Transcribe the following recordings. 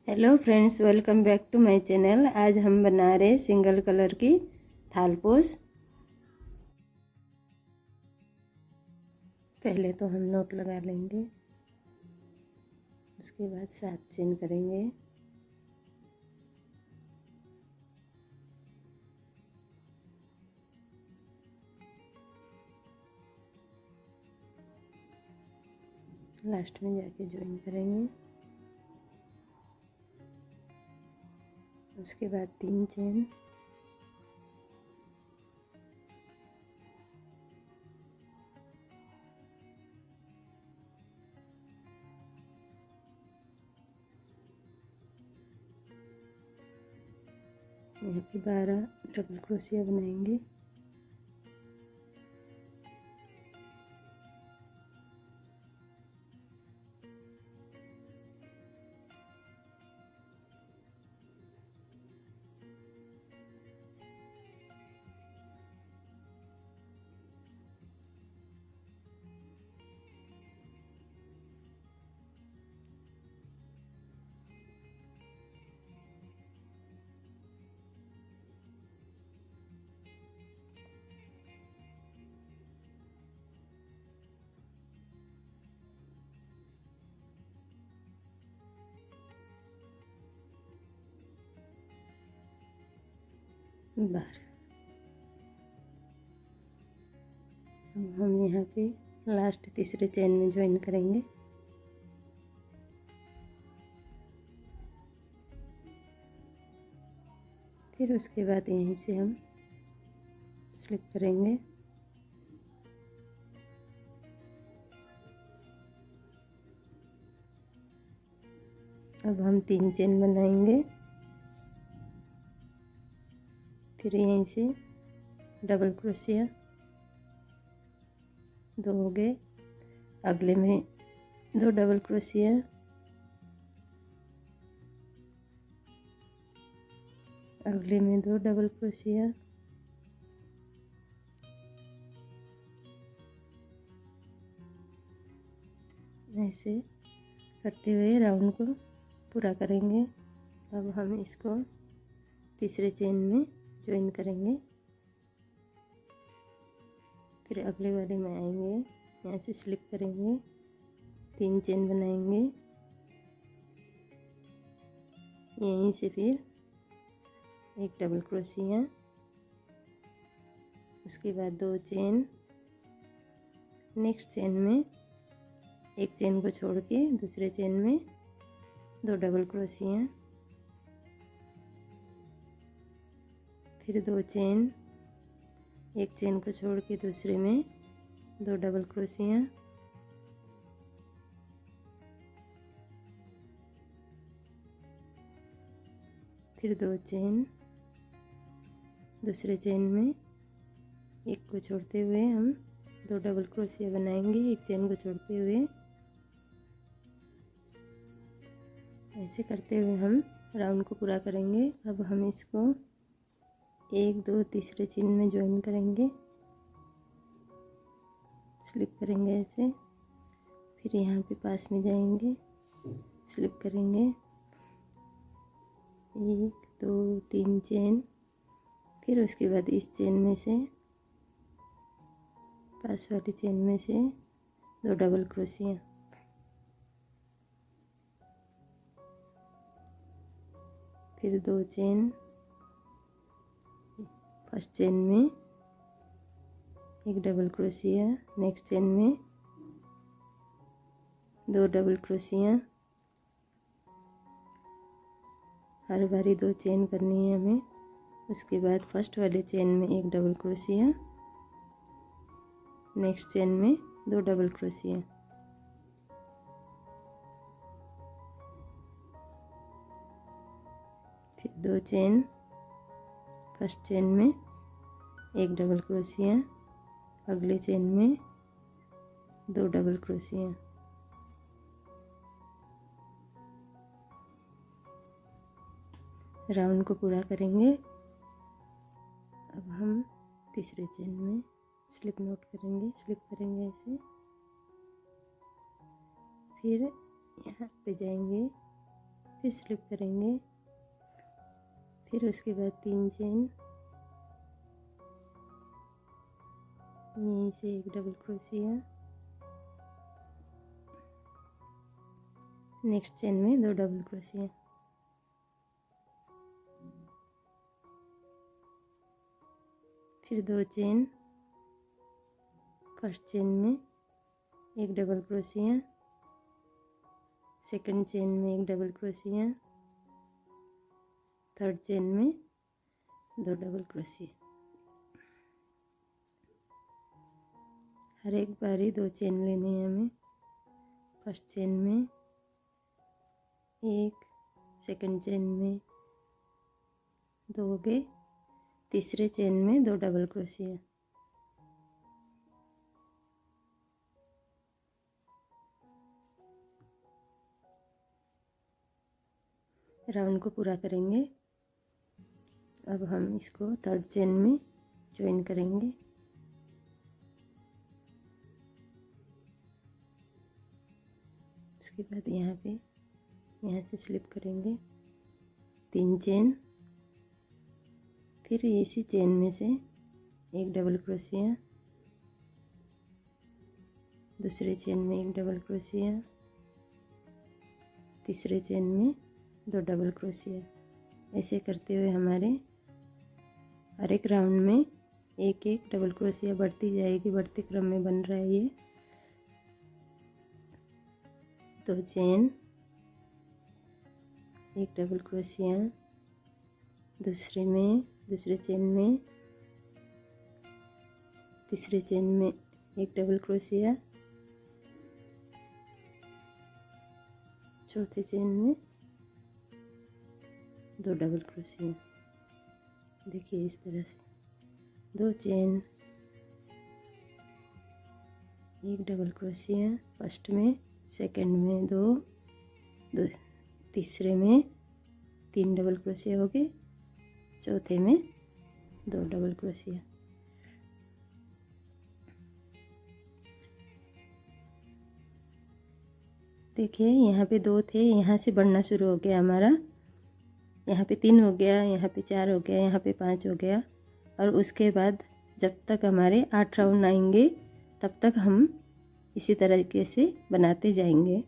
Hello friends, welcome back to my channel. आज हम बना रहे सिंगल कलर की थालपोश। पहले तो हम नोट लगा लेंगे, उसके बाद 7 चेन करेंगे। लास्ट में जाके ज्वाइन करेंगे। उसके बाद 3 चेन, यहाँ पे 12 डबल क्रोशिया बनाएंगे। बार अब हम यहाँ पे लास्ट तीसरे चेन में ज्वाइन करेंगे। फिर उसके बाद यहीं से हम स्लिप करेंगे। अब हम 3 चेन बनाएंगे। फिर यहीं से डबल क्रोशिया 2 हो गए। अगले में 2 डबल क्रोशिया, अगले में 2 डबल क्रोशिया, ऐसे करते हुए राउंड को पूरा करेंगे। अब हम इसको तीसरे चेन में ज्वाइन करेंगे। फिर अगले वाले में आएंगे, यहाँ से स्लिप करेंगे, 3 चेन बनाएंगे। यहीं से फिर एक डबल क्रोशिया, उसके बाद 2 चेन, नेक्स्ट चेन में एक चेन को छोड़ के दूसरे चेन में 2 डबल क्रोशिया, फिर 2 चेन, एक चेन को छोड़ के दूसरे में 2 डबल क्रोशिया, फिर 2 चेन, दूसरे चेन में एक को छोड़ते हुए हम 2 डबल क्रोशिया बनाएंगे, एक चेन को छोड़ते हुए। ऐसे करते हुए हम राउंड को पूरा करेंगे। अब हम इसको 1 2 तीसरे चेन में ज्वाइन करेंगे, स्लिप करेंगे ऐसे। फिर यहाँ पे पास में जाएंगे, स्लिप करेंगे, 1 2 3 चेन। फिर उसके बाद इस चेन में से, पास वाली चेन में से 2 डबल क्रोशिया, फिर 2 चेन, फर्स्ट चेन में एक डबल क्रोशिया, नेक्स्ट चेन में 2 डबल क्रोशिया। हर बारी 2 चेन करनी है हमें। उसके बाद फर्स्ट वाले चेन में एक डबल क्रोशिया, नेक्स्ट चेन में 2 डबल क्रोशिया, फिर 2 चेन, फर्स्ट चेन में एक डबल क्रोशिया, अगले चेन में 2 डबल क्रोशिया। राउंड को पूरा करेंगे। अब हम तीसरे चेन में स्लिप नोट करेंगे, स्लिप करेंगे ऐसे। फिर यहाँ पे जाएंगे, फिर स्लिप करेंगे, फिर उसके बाद 3 चेन, यहीं से एक डबल क्रोशिया, नेक्स्ट चेन में 2 डबल क्रोशिया, फिर 2 चेन, फर्स्ट चेन में एक डबल क्रोशिया, सेकंड चेन में एक डबल क्रोशिया, थर्ड चेन में 2 डबल क्रोशिया। हर एक बारी 2 चेन लेने हैं हमें। फर्स्ट चेन में एक, सेकंड चेन में 2 हो गए, तीसरे चेन में 2 डबल क्रोशिया, राउंड को पूरा करेंगे। अब हम इसको थर्ड चेन में ज्वाइन करेंगे। उसके बाद यहाँ से स्लिप करेंगे, 3 चेन, फिर इसी चेन में से एक डबल क्रोशिया, दूसरे चेन में एक डबल क्रोशिया, तीसरे चेन में 2 डबल क्रोशिया। ऐसे करते हुए हमारे हर एक राउंड में एक एक डबल क्रोशिया बढ़ती जाएगी, बढ़ते क्रम में बन रहा है ये। 2 चेन, एक डबल क्रोशिया, दूसरे चेन में, तीसरे चेन में एक डबल क्रोशिया, चौथे चेन में 2 डबल क्रोशिया। देखिए इस तरह से 2 चेन, एक डबल क्रोशिया, फर्स्ट में, सेकंड में 2, तीसरे में 3 डबल क्रोशिया हो गए, चौथे में 2 डबल क्रोशिया। देखिए यहाँ पे 2 थे, यहाँ से बढ़ना शुरू हो गया हमारा। यहाँ पे 3 हो गया, यहाँ पे 4 हो गया, यहाँ पे 5 हो गया। और उसके बाद जब तक हमारे 8 राउंड आएंगे तब तक हम इसी तरीके से बनाते जाएंगे।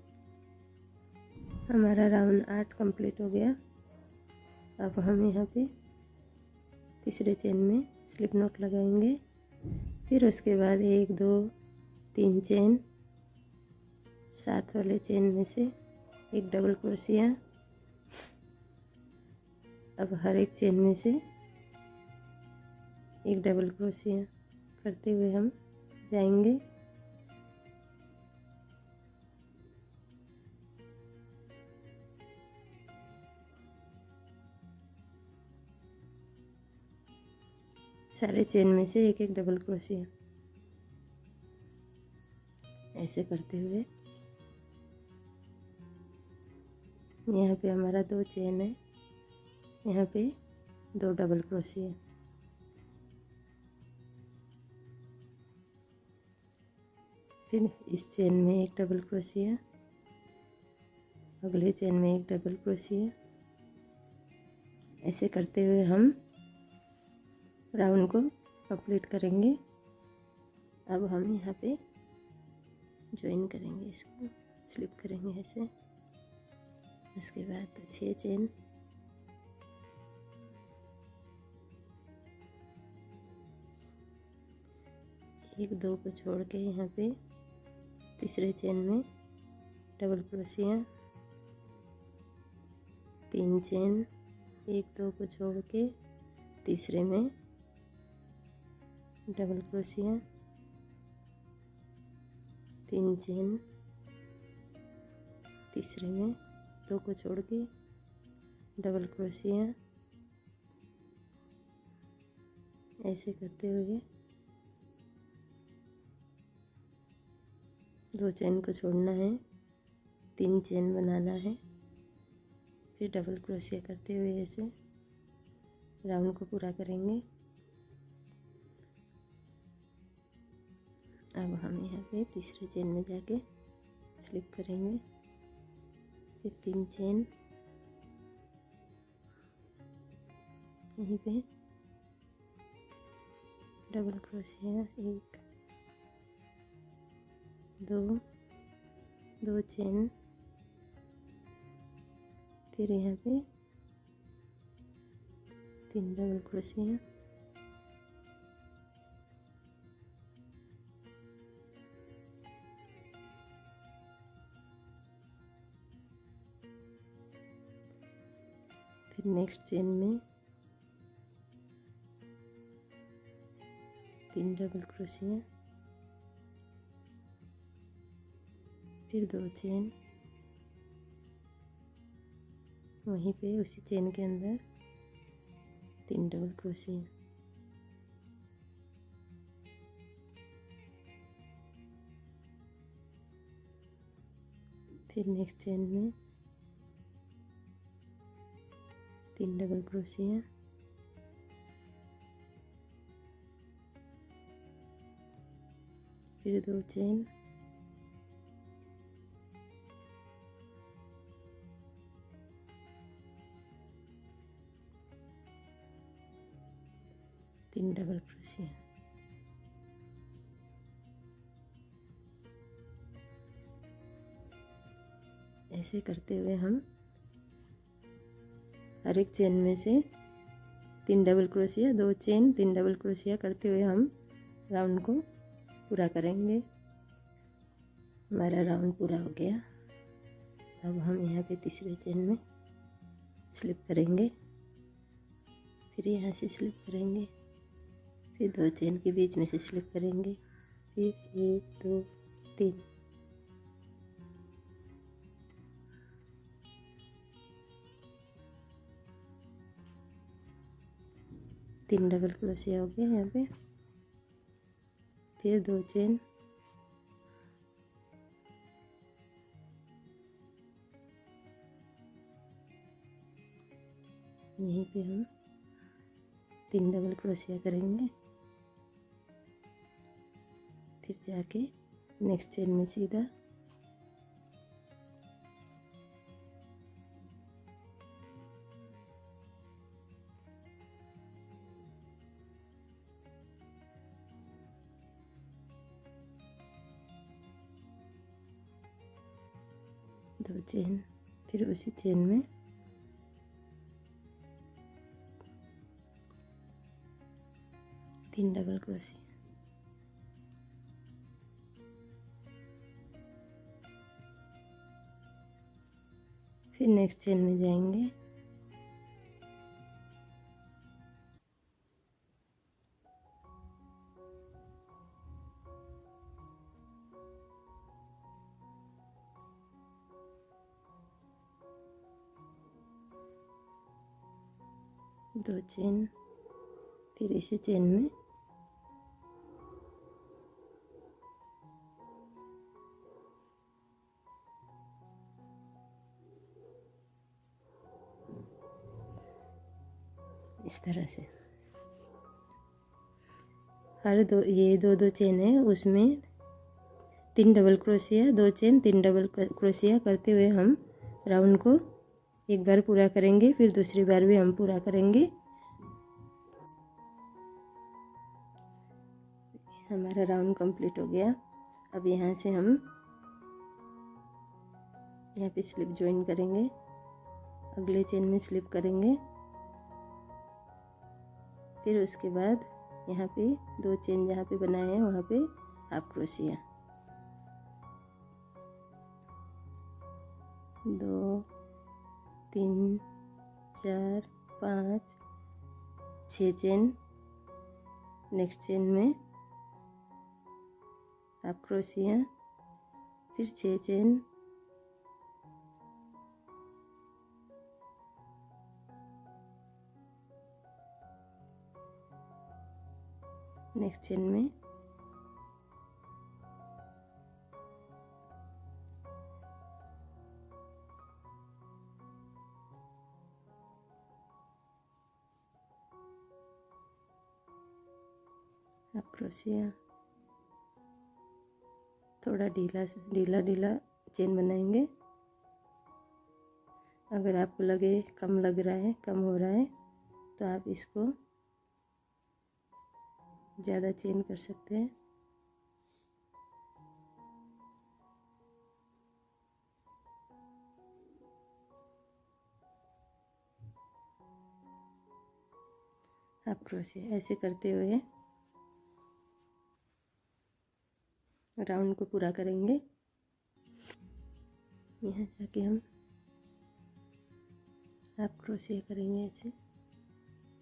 हमारा राउंड 8 कंप्लीट हो गया। अब हम यहाँ पे तीसरे चेन में स्लिप नॉट लगाएंगे, फिर उसके बाद 1 2 3 चेन, 7 वाले चेन में से एक डबल क्रोशिया। अब हर एक चेन में से एक डबल क्रोशिया करते हुए हम जाएंगे। सारे चेन में से एक एक डबल क्रोशिया ऐसे करते हुए यहाँ पे हमारा 2 चेन है, यहाँ पे 2 डबल क्रोशिया, फिर इस चेन में एक डबल क्रोशिया, अगले चेन में एक डबल क्रोशिया। ऐसे करते हुए हम राउंड को कंप्लीट करेंगे। अब हम यहाँ पे ज्वाइन करेंगे, इसको स्लिप करेंगे ऐसे। उसके बाद 6 चेन, एक 2 को छोड़ के यहाँ पे तीसरे चेन में डबल क्रोशिया, 3 चेन, 1 2 को छोड़ के तीसरे में डबल क्रोशिया, 3 चेन, तीसरे में 2 को छोड़ के डबल क्रोशिया। ऐसे करते हुए 2 चेन को छोड़ना है, 3 चेन बनाना है, फिर डबल क्रोशिया करते हुए ऐसे राउंड को पूरा करेंगे। अब हम यहाँ पे तीसरे चेन में जाके स्लिप करेंगे, फिर 3 चेन, यहीं पे डबल क्रोशिया, 1 2 चेन, फिर यहाँ पे 3 डबल क्रोशिया, फिर नेक्स्ट चेन में 3 डबल क्रोशिया, फिर 2 चेन, वहीं पे उसी चेन के अंदर 3 डबल क्रोशिया, फिर नेक्स्ट चेन में 3 डबल क्रोशिया, फिर 2 चेन, तीन डबल क्रोशिया। ऐसे करते हुए हम हर एक चेन में से 3 double crochet, 2 chain, 3 double crochet करते हुए हम राउंड को पूरा करेंगे। हमारा राउंड पूरा हो गया। अब हम यहाँ पे तीसरे चेन में स्लिप करेंगे, फिर यहाँ से स्लिप करेंगे, फिर 2 चेन के बीच में से स्लिप करेंगे, फिर 1 2 3, तीन डबल क्रोशिया हो गया यहाँ पे, फिर 2 चेन, यहीं पे हम 3 डबल क्रोशिया करेंगे, फिर जाके नेक्स्ट चेन में सीधा 2 चेन, फिर उसी चेन में 3 डबल क्रोशिया, फिर नेक्स्ट चेन में जाएंगे, दो चेन, फिर इसी चेन में इस तरह से हर ये दो चेन है, उसमें 3 double crochet, 2 chain, 3 double crochet करते हुए हम राउंड को एक बार पूरा करेंगे, फिर दूसरी बार भी हम पूरा करेंगे। हमारा राउंड कंप्लीट हो गया। अब यहाँ से हम यहाँ पे स्लिप ज्वाइन करेंगे, अगले चेन में स्लिप करेंगे, फिर उसके बाद यहाँ पे 2 चेन जहाँ पे बनाए हैं वहाँ पे half crochet, 2 3 4 5 6 chain, next chain में हाफ क्रोशिया, फिर 6 चेन, नेक्स्ट चेन में हाफ क्रोशिया, थोड़ा ढीला चेन बनाएंगे। अगर आपको लगे कम लग रहा है, कम हो रहा है, तो आप इसको ज़्यादा चेन कर सकते हैं। आप क्रोशिया ऐसे करते हुए राउंड को पूरा करेंगे। यहाँ जाके हम आप क्रोशिया करेंगे ऐसे,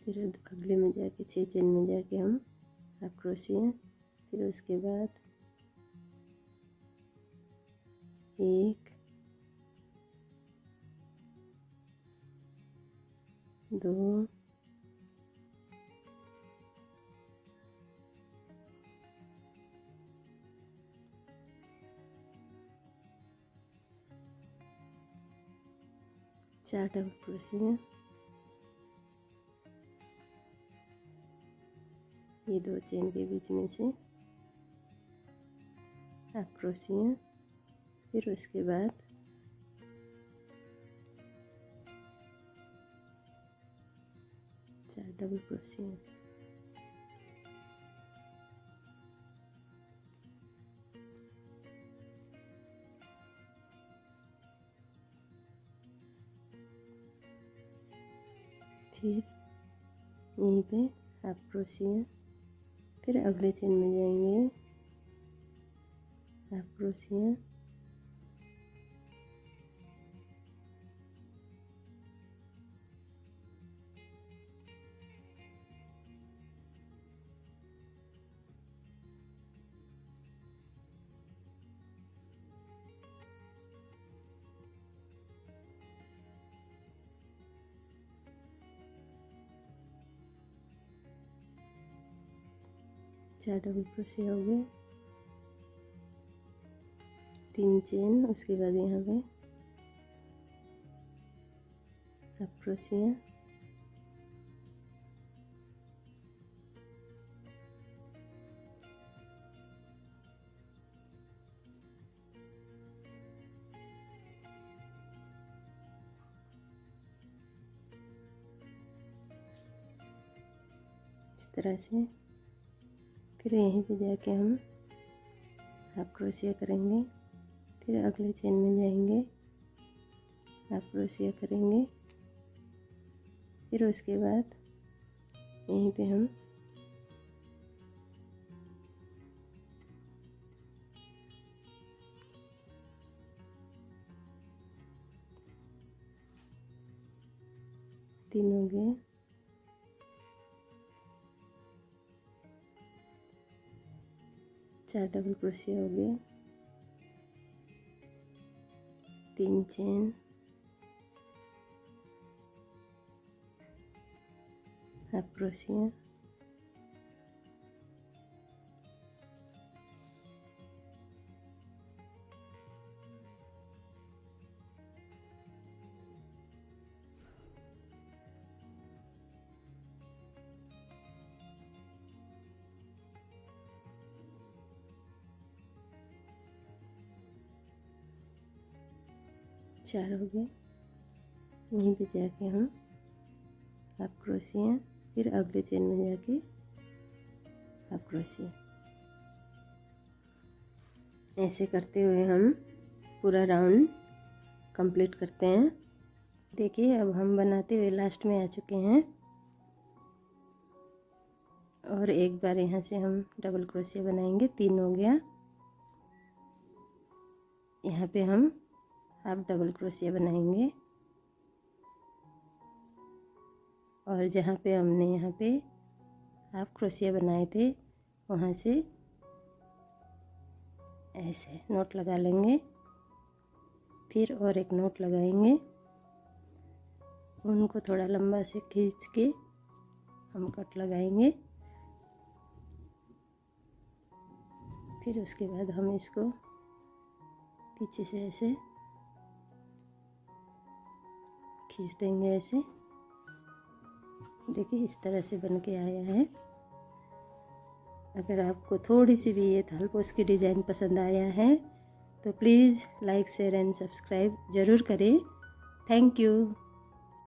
फिर अगले में जाके 6 चेन में जाके हम आप क्रोशिया, फिर उसके बाद 1 2 4 डबल क्रोशिया, ये 2 चेन के बीच में से आप क्रोशिया, फिर उसके बाद 4 डबल क्रोशिया। फिर यहीं पे आप क्रोशिया, फिर अगले चेन में जाएंगे आप क्रोशिया, चार डबल क्रोशिया हो गए, 3 चेन, उसके बाद यहाँ पे आप क्रोशिया, इस तरह से। फिर यहीं पे जाके हम आप क्रोशिया करेंगे, फिर अगले चेन में जाएंगे आप क्रोशिया करेंगे, फिर उसके बाद यहीं पे हम तीन हो गए, चार डबल क्रोशिया हो गए, 3 चेन, आप क्रोशिया, चार हो गए, यहीं पे जाके हम आप क्रोशिया, फिर अगले चेन में जाके आप क्रोशिया, ऐसे करते हुए हम पूरा राउंड कंप्लीट करते हैं। देखिए अब हम बनाते हुए लास्ट में आ चुके हैं, और एक बार यहाँ से हम डबल क्रोशिया बनाएंगे, 3 हो गया, यहाँ पे हम हाफ डबल क्रोशिया बनाएंगे, और जहाँ पे हमने यहाँ पे हाफ क्रोशिया बनाए थे वहाँ से ऐसे नोट लगा लेंगे, फिर और एक नोट लगाएंगे, उनको थोड़ा लंबा से खींच के हम कट लगाएंगे, फिर उसके बाद हम इसको पीछे से ऐसे खींच देंगे। ऐसे देखिए इस तरह से बन के आया है। अगर आपको थोड़ी सी भी ये थालपोश की डिज़ाइन पसंद आया है तो please like share and subscribe ज़रूर करें। Thank you.